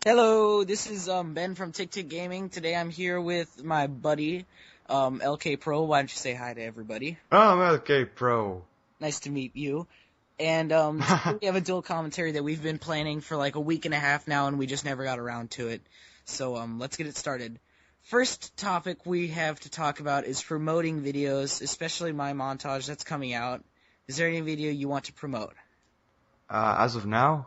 Hello, this is Ben from TikTikGaming. Today I'm here with my buddy LK Pro. Why don't you say hi to everybody? Oh, I'm okay, pro. Nice to meet you. And today we have a dual commentary that we've been planning for like a week and a half now, and we just never got around to it. So let's get it started. First topic we have to talk about is promoting videos, especially my montage that's coming out. Is there any video you want to promote? As of now,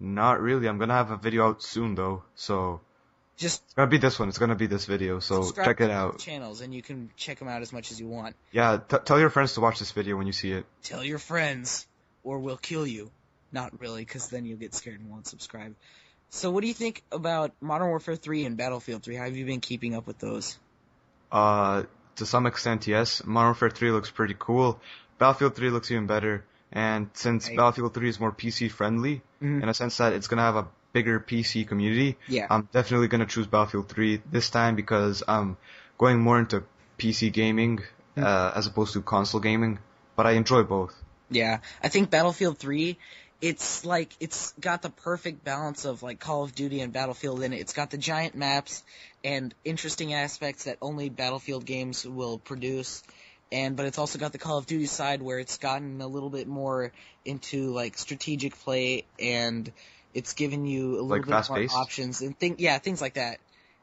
not really. I'm gonna have a video out soon though, so Just it's gonna be this one. It's gonna be this video, so subscribe check it to the out. channels, and you can check them out as much as you want. Yeah, tell your friends to watch this video when you see it. Tell your friends, or we'll kill you. Not really, because then you'll get scared and won't subscribe. So what do you think about Modern Warfare 3 and Battlefield 3? How have you been keeping up with those? Uh, to some extent, yes. Modern Warfare 3 looks pretty cool. Battlefield 3 looks even better. And since Right. Battlefield 3 is more PC friendly, in a sense that it's gonna have a bigger PC community, Yeah. I'm definitely gonna choose Battlefield 3 this time because I'm going more into PC gaming as opposed to console gaming. But I enjoy both. Yeah. I think Battlefield 3, it's got the perfect balance of like Call of Duty and Battlefield in it. It's got the giant maps and interesting aspects that only Battlefield games will produce. But it's also got the Call of Duty side where it's gotten a little bit more into like strategic play, and it's given you a little Like bit more fast-paced. options and things like that.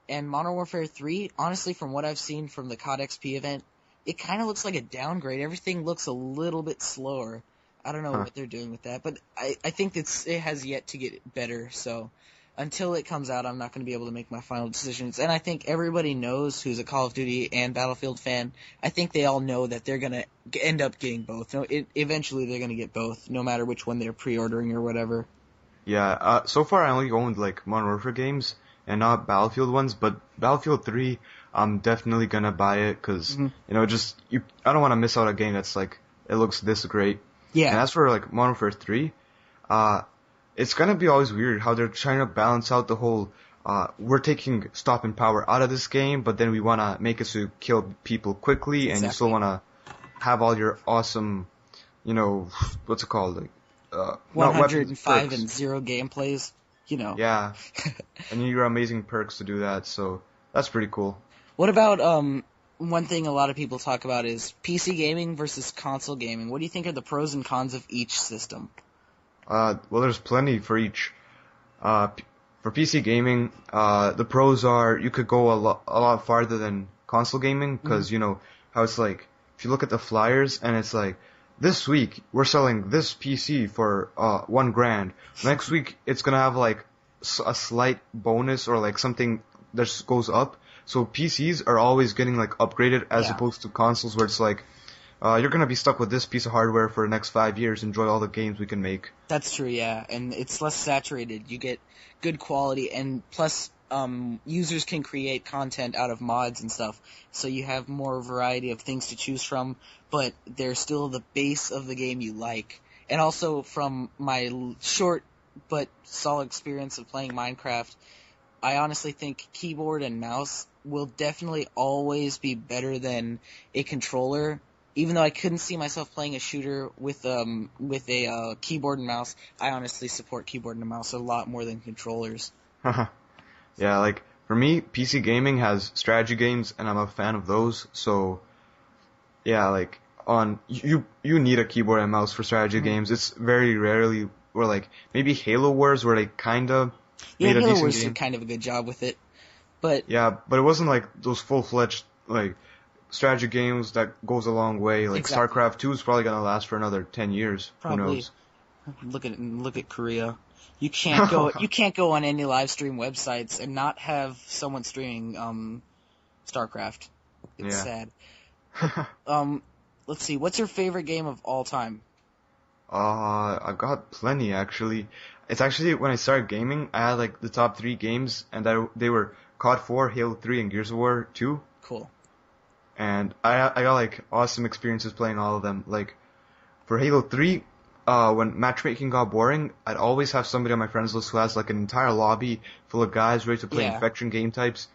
And Modern Warfare 3, honestly, from what I've seen from the COD XP event, it kind of looks like a downgrade. Everything looks a little bit slower. I don't know Huh. what they're doing with that, but I think it has yet to get better. So until it comes out, I'm not going to be able to make my final decisions. And I think everybody knows who's a Call of Duty and Battlefield fan. I think they all know that they're going to end up getting both. No, eventually they're going to get both, no matter which one they're pre-ordering or whatever. Yeah, so far I only owned like Modern Warfare games and not Battlefield ones, but Battlefield 3, I'm definitely gonna buy it because, I don't want to miss out a game that's like, it looks this great. And Yeah, as for like Modern Warfare 3, uh, it's gonna be always weird how they're trying to balance out the whole, we're taking stop and power out of this game, but then we wanna make it so you kill people quickly and you still exactly. wanna have all your awesome, you know, what's it called? Like, not weapons, 105 perks. and 0 gameplays, you know. Yeah, and your amazing perks to do that, so that's pretty cool. What about one thing a lot of people talk about is PC gaming versus console gaming. What do you think are the pros and cons of each system? Well, there's plenty for each. For PC gaming, the pros are you could go a lot farther than console gaming because you know how it's like. If you look at the flyers and it's like this week we're selling this PC for $1,000. Next week it's gonna have like a slight bonus or like something that just goes up. So PCs are always getting like upgraded as Yeah. opposed to consoles where it's like you're gonna be stuck with this piece of hardware for the next 5 years. Enjoy all the games we can make. That's true, yeah, and it's less saturated. You get good quality, and plus, users can create content out of mods and stuff, so you have more variety of things to choose from, but they're still the base of the game you like. And also, from my short but solid experience of playing Minecraft, I honestly think keyboard and mouse will definitely always be better than a controller. Even though I couldn't see myself playing a shooter with a keyboard and mouse, I honestly support keyboard and mouse a lot more than controllers. Yeah, like for me, PC gaming has strategy games, and I'm a fan of those. So yeah, like on you need a keyboard and mouse for strategy games. It's very rarely, or like maybe Halo Wars where they kinda Yeah, made a Halo decent Wars did game. kind of a good job with it, but Yeah, but it wasn't like those full-fledged like strategy games that goes a long way. Like exactly, StarCraft 2 is probably gonna last for another 10 years. Who probably knows? look at Korea. You can't go on any live stream websites and not have someone streaming StarCraft. It's Yeah. sad. Um, let's see. What's your favorite game of all time? I've got plenty actually. It's actually when I started gaming, I had like the top three games, and they were COD 4, Halo 3, and Gears of War 2. Cool. And I got like awesome experiences playing all of them. Like for Halo 3, when matchmaking got boring, I'd always have somebody on my friends list who has like an entire lobby full of guys ready to play Yeah. infection game types.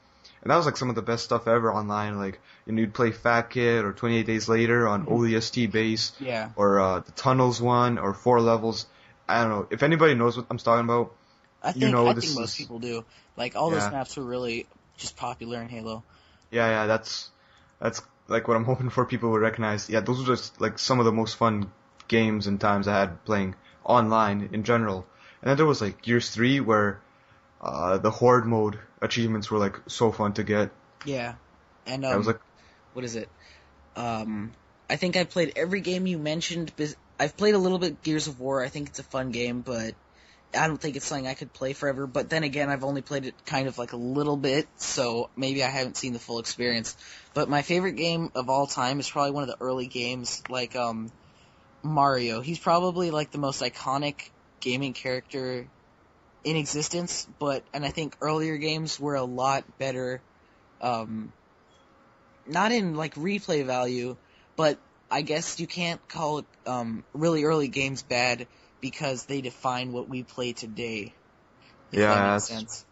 And that was like some of the best stuff ever online. Like, you'd play Fat Kid or 28 Days Later on ODST base, Yeah. or the Tunnels one, or 4 Levels. I don't know. If anybody knows what I'm talking about, I you think know I this think most is people do. Like all those yeah maps were really just popular in Halo. yeah that's like what I'm hoping for people will recognize. Yeah, those were just like some of the most fun games and times I had playing online in general. And then there was like Gears 3 where the Horde mode achievements were like so fun to get. Yeah, and I was like, what is it? I think I played every game you mentioned. I've played a little bit Gears of War. I think it's a fun game, but I don't think it's something I could play forever. But then again, I've only played it kind of like a little bit, so maybe I haven't seen the full experience. But my favorite game of all time is probably one of the early games, like Mario. He's probably like the most iconic gaming character in existence. And I think earlier games were a lot better. Not in like replay value, but I guess you can't call it really early games bad because they define what we play today. If that yeah, makes that's sense.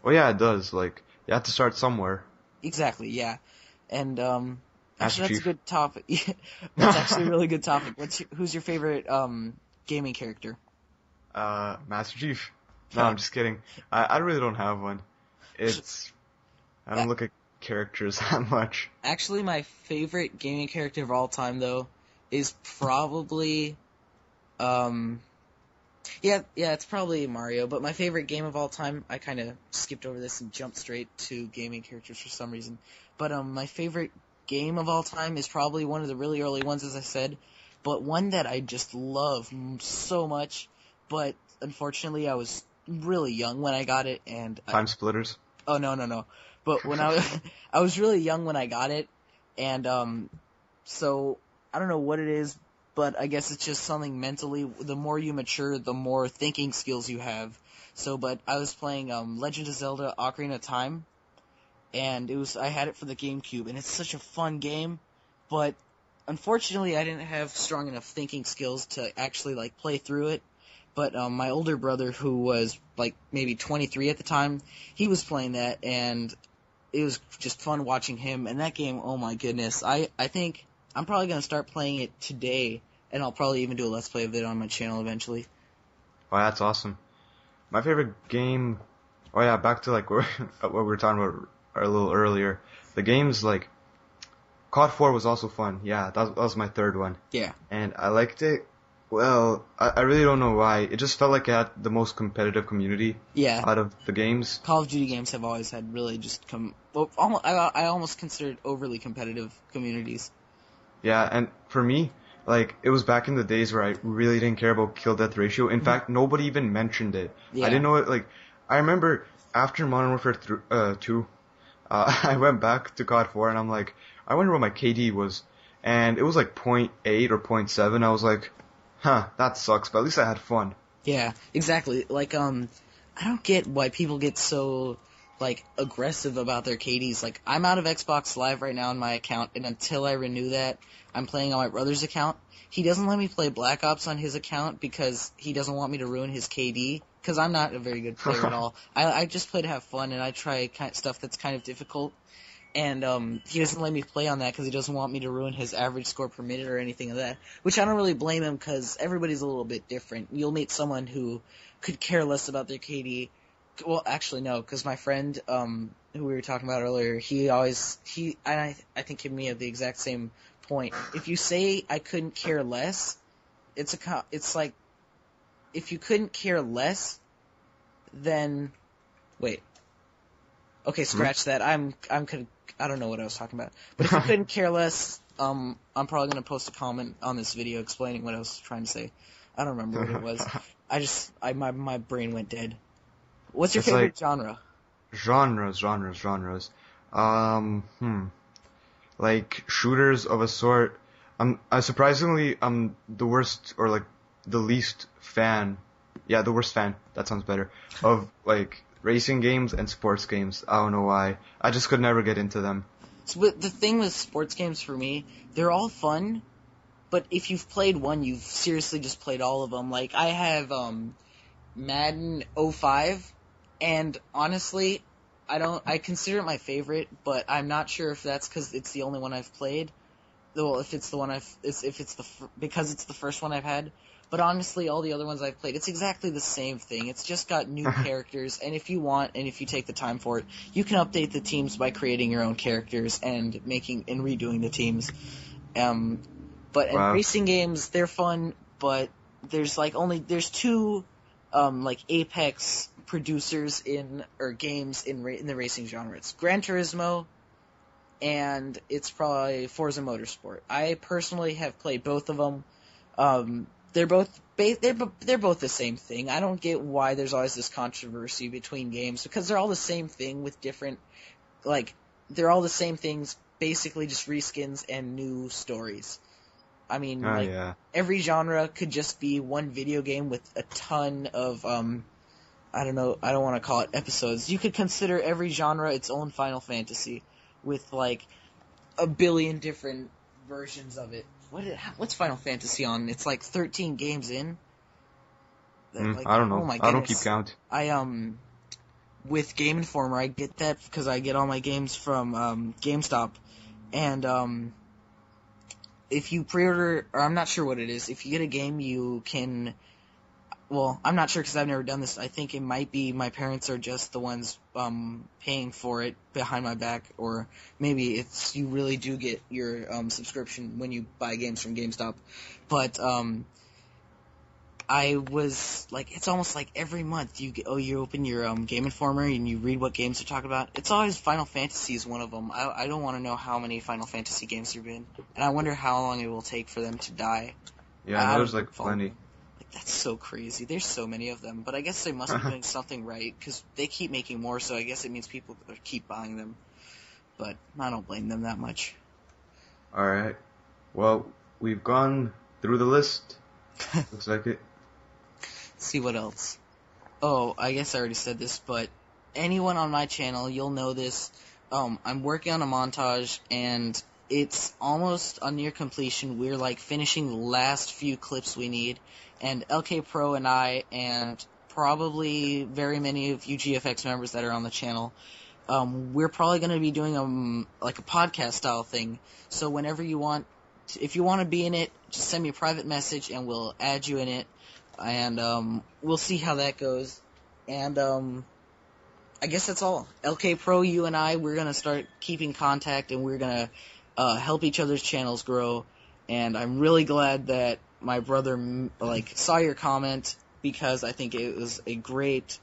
well, yeah, it does. Like you have to start somewhere. Exactly, yeah. And Master actually, that's a Chief. good topic. That's actually a really good topic. Who's your favorite gaming character? Master Chief. No, Yeah. I'm just kidding. I really don't have one. It's I don't look at characters that much. Actually, my favorite gaming character of all time, though, is probably yeah, it's probably Mario, but my favorite game of all time, I kind of skipped over this and jumped straight to gaming characters for some reason. But my favorite game of all time is probably one of the really early ones, as I said, but one that I just love so much, but unfortunately I was really young when I got it, and Time splitters. oh, no. But when I was really young when I got it, and so I don't know what it is, but I guess it's just something mentally. The more you mature, the more thinking skills you have. So, but I was playing Legend of Zelda: Ocarina of Time, and I had it for the GameCube, and it's such a fun game, but unfortunately I didn't have strong enough thinking skills to actually like play through it. But my older brother, who was like maybe 23 at the time, he was playing that, and it was just fun watching him. And that game, oh my goodness, I think I'm probably gonna start playing it today, and I'll probably even do a let's play of it on my channel eventually. Wow, that's awesome. My favorite game. Oh yeah, back to like what we were talking about a little earlier. The games like COD 4 was also fun. Yeah, that was my third one. Yeah. And I liked it. Well, I really don't know why. It just felt like it had the most competitive community Yeah. out of the games. Call of Duty games have always had really just I almost considered overly competitive communities. Yeah, and for me, like, it was back in the days where I really didn't care about kill death ratio. In fact, nobody even mentioned it. Yeah. I didn't know it, like, I remember after Modern Warfare 2, I went back to COD 4 and I'm like, I wonder what my KD was. And it was like 0.8 or 0.7. I was like, huh, that sucks, but at least I had fun. Yeah, exactly. Like, I don't get why people get so, like, aggressive about their KDs. Like, I'm out of Xbox Live right now on my account, and until I renew that, I'm playing on my brother's account. He doesn't let me play Black Ops on his account because he doesn't want me to ruin his KD, because I'm not a very good player at all. I just play to have fun, and I try stuff that's kind of difficult. And he doesn't let me play on that because he doesn't want me to ruin his average score per minute or anything of that. Which I don't really blame him because everybody's a little bit different. You'll meet someone who could care less about their KD. Well, actually, no, because my friend who we were talking about earlier, I think him and me have the exact same point. If you say I couldn't care less, it's like if you couldn't care less, then wait. Okay, scratch that. I don't know what I was talking about. But if you couldn't care less, I'm probably gonna post a comment on this video explaining what I was trying to say. I don't remember what it was. My brain went dead. What's your It's favorite like genre? Genres. Like shooters of a sort. I'm the worst or like the least fan. Yeah, the worst fan. That sounds better. Of like racing games and sports games. I don't know why. I just could never get into them. But the thing with sports games for me, they're all fun, but if you've played one, you've seriously just played all of them. Like, I have Madden 05, and honestly, I consider it my favorite, but I'm not sure if that's because it's the only one I've played. well, if it's the one because it's the first one I've had. But honestly, all the other ones I've played, it's exactly the same thing. It's just got new characters, and if you want, and if you take the time for it, you can update the teams by creating your own characters and redoing the teams. But in Wow. racing games, they're fun, but there's two like apex producers games in the racing genre. It's Gran Turismo, and it's probably Forza Motorsport. I personally have played both of them. They're both the same thing. I don't get why there's always this controversy between games, because they're all the same thing with different, they're all the same things, basically just reskins and new stories. I mean, every genre could just be one video game with a ton of, I don't want to call it episodes. You could consider every genre its own Final Fantasy, with like a billion different versions of it. What's Final Fantasy on? It's like 13 games in. I don't know. Oh my I don't goodness. keep count. With Game Informer, I get that because I get all my games from GameStop, and if you pre-order, or I'm not sure what it is, if you get a game, you can. Well, I'm not sure because I've never done this. I think it might be my parents are just the ones paying for it behind my back, or maybe it's you really do get your subscription when you buy games from GameStop. But I was like, it's almost like every month you open your Game Informer and you read what games they're talking about. It's always Final Fantasy is one of them. I don't want to know how many Final Fantasy games there've been, and I wonder how long it will take for them to die. Yeah, there's like plenty. That's so crazy. There's so many of them. But I guess they must be doing something right, because they keep making more, so I guess it means people keep buying them. But I don't blame them that much. Alright. Well, we've gone through the list. Looks like it. Let's see what else. Oh, I guess I already said this, but anyone on my channel, you'll know this. I'm working on a montage, and it's almost on near completion. We're like finishing the last few clips we need. And LK Pro and I, and probably very many of you GFX members that are on the channel, we're probably going to be doing like a podcast style thing. So whenever you want, if you want to be in it, just send me a private message and we'll add you in it. And we'll see how that goes. And I guess that's all. LK Pro, you and I, we're going to start keeping contact, and we're going to help each other's channels grow. And I'm really glad that my brother saw your comment, because I think it was a great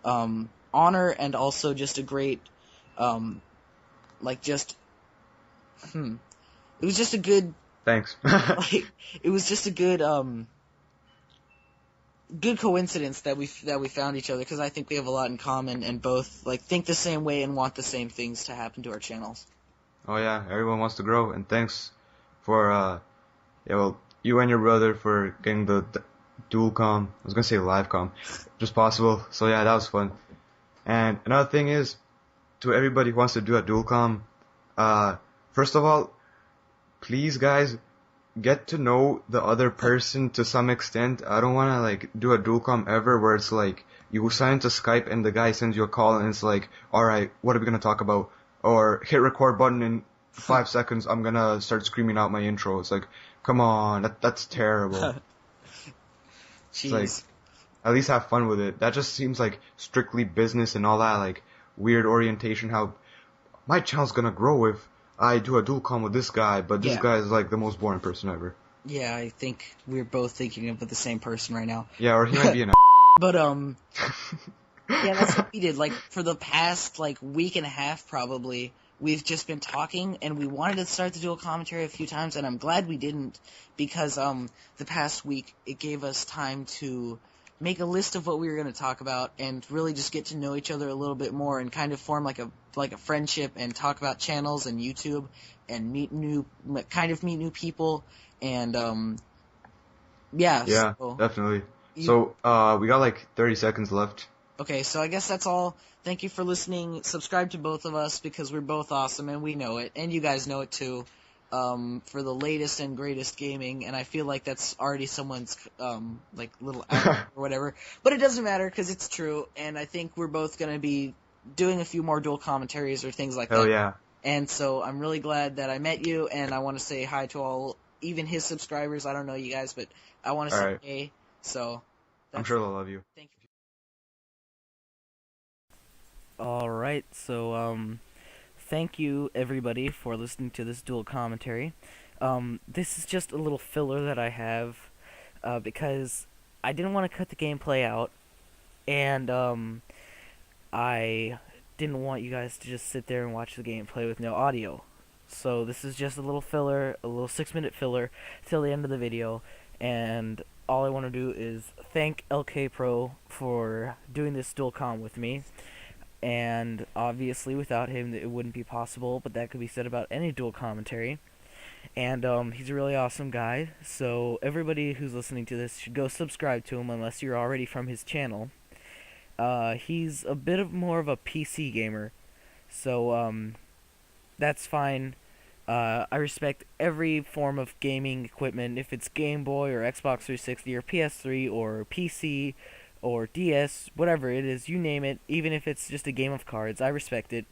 honor, and also just a great it was just a good Thanks. it was just a good good coincidence that we found each other, because I think we have a lot in common and both think the same way and want the same things to happen to our channels. Oh yeah, everyone wants to grow, and thanks for you and your brother for getting the dual com. I was gonna say live com, just possible. So yeah, that was fun. And another thing is, to everybody who wants to do a dual com, first of all, please guys, get to know the other person to some extent. I don't wanna do a dual com ever where it's like you sign into Skype and the guy sends you a call and it's like, alright, what are we gonna talk about? Or hit record button in 5 seconds, I'm gonna start screaming out my intro. It's like, come on, that's terrible. Jeez. At least have fun with it. That just seems like strictly business and all that, weird orientation, how my channel's gonna grow if I do a dual com with this guy, but this guy is the most boring person ever. Yeah, I think we're both thinking of the same person right now. Yeah, or he might be an But, yeah, that's what we did. For the past, week and a half, probably, we've just been talking, and we wanted to start the dual commentary a few times, and I'm glad we didn't, because, the past week, it gave us time to make a list of what we were going to talk about, and really just get to know each other a little bit more, and kind of form like a friendship, and talk about channels and YouTube, and meet new people, and, yeah. Yeah, so, definitely. So, we got 30 seconds left. Okay, so I guess that's all. Thank you for listening. Subscribe to both of us, because we're both awesome, and we know it, and you guys know it too, for the latest and greatest gaming, and I feel like that's already someone's, little out or whatever, but it doesn't matter, because it's true, and I think we're both going to be doing a few more dual commentaries or things like that. Hell yeah. And so I'm really glad that I met you, and I want to say hi to all, even his subscribers. I don't know you guys, but I want to say hey. So I'm sure they'll love you. Thank you. Alright, so, thank you everybody for listening to this dual commentary. This is just a little filler that I have, because I didn't want to cut the gameplay out, and, I didn't want you guys to just sit there and watch the gameplay with no audio. So this is just a little filler, a little 6-minute filler till the end of the video, and all I want to do is thank lkPro for doing this dual com with me. And obviously without him it wouldn't be possible, but that could be said about any dual commentary. And he's a really awesome guy, so everybody who's listening to this should go subscribe to him unless you're already from his channel. He's a bit more of a PC gamer, so that's fine. I respect every form of gaming equipment, if it's Game Boy or Xbox 360 or PS3 or PC or DS, whatever it is, you name it, even if it's just a game of cards, I respect it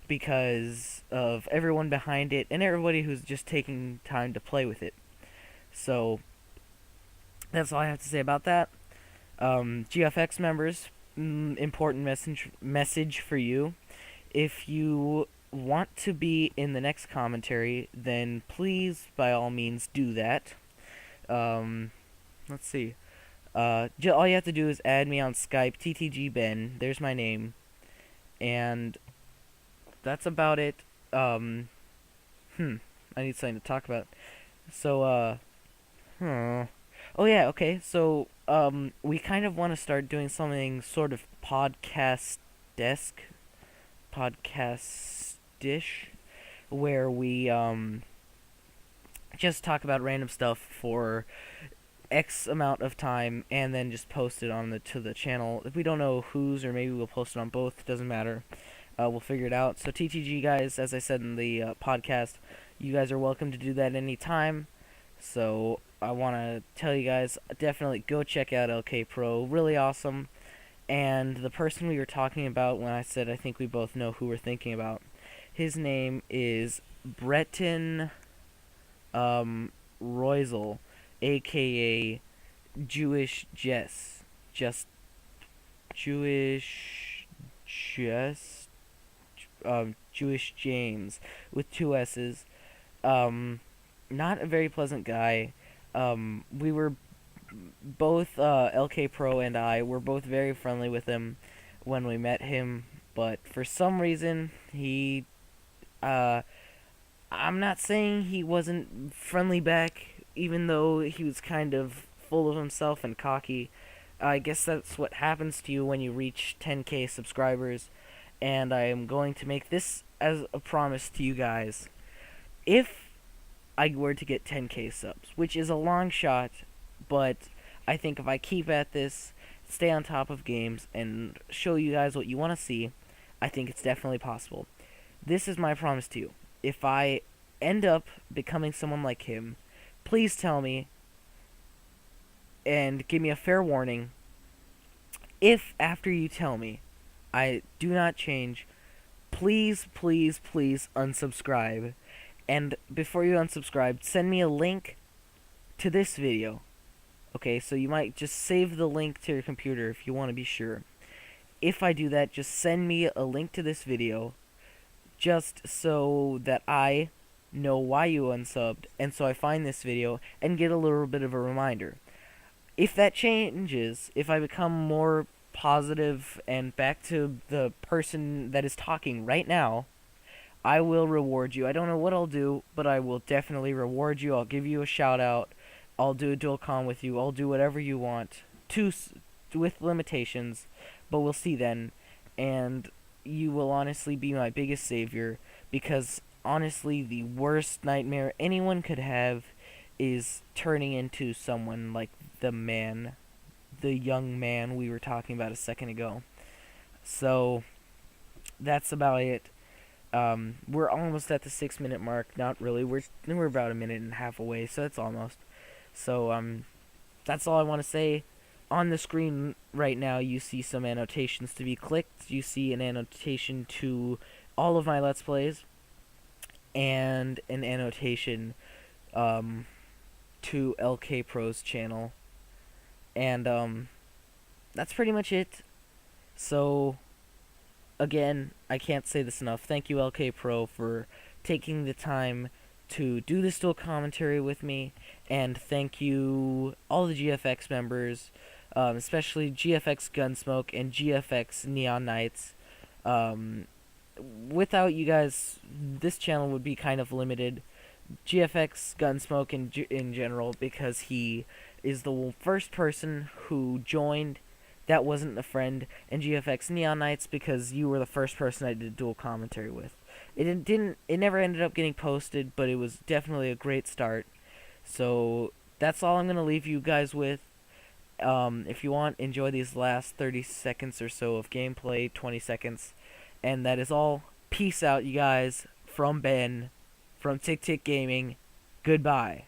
because of everyone behind it and everybody who's just taking time to play with it. So, that's all I have to say about that. GFX members, important message for you. If you want to be in the next commentary, then please, by all means, do that. Let's see. All you have to do is add me on Skype, TTGBen. There's my name, and that's about it. I need something to talk about. So, oh yeah, okay. So, we kind of want to start doing something sort of podcast-esque, podcast-ish, where we just talk about random stuff for X amount of time and then just post it on to the channel. If we don't know whose, or maybe we'll post it on both, doesn't matter. We'll figure it out. So TTG guys, as I said in the podcast, you guys are welcome to do that anytime. So I want to tell you guys, definitely go check out lkPro, really awesome. And the person we were talking about when I said I think we both know who we're thinking about, his name is Breton Roisel, aka Jewish Jess, Jewish James with 2 S's. Not a very pleasant guy. We were both lkPro and I were both very friendly with him when we met him, but for some reason he I'm not saying he wasn't friendly back, even though he was kind of full of himself and cocky. I guess that's what happens to you when you reach 10k subscribers, and I am going to make this as a promise to you guys. If I were to get 10k subs, which is a long shot, but I think if I keep at this, stay on top of games, and show you guys what you want to see, I think it's definitely possible. This is my promise to you. If I end up becoming someone like him, please tell me and give me a fair warning. If after you tell me I do not change, please, please, please unsubscribe. And before you unsubscribe, send me a link to this video. Okay, so you might just save the link to your computer if you want to be sure. If I do that, just send me a link to this video, just so that I know why you unsubbed, and so I find this video and get a little bit of a reminder. If that changes, if I become more positive and back to the person that is talking right now, I will reward you. I don't know what I'll do, but I will definitely reward you. I'll give you a shout out. I'll do a dual com with you. I'll do whatever you want, with limitations, but we'll see then. And you will honestly be my biggest savior, because honestly, the worst nightmare anyone could have is turning into someone like the young man we were talking about a second ago. So, that's about it. We're almost at the 6-minute mark. Not really. We're about a minute and a half away, so it's almost. So, that's all I want to say. On the screen right now, you see some annotations to be clicked. You see an annotation to all of my Let's Plays. and an annotation to LK Pro's channel. And that's pretty much it. So again, I can't say this enough. Thank you, LK Pro, for taking the time to do this dual commentary with me, and thank you all the GFX members, especially GFX Gunsmoke and GFX Neon Knights. Without you guys, this channel would be kind of limited. GFX Gunsmoke in general, because he is the first person who joined that wasn't a friend, and GFX Neon Knights because you were the first person I did dual commentary with. It never ended up getting posted, but it was definitely a great start. So that's all I'm gonna leave you guys with. If you want, enjoy these last 30 seconds or so of gameplay, 20 seconds, and that is all. Peace out, you guys. From Ben, from TikTikGaming. Goodbye.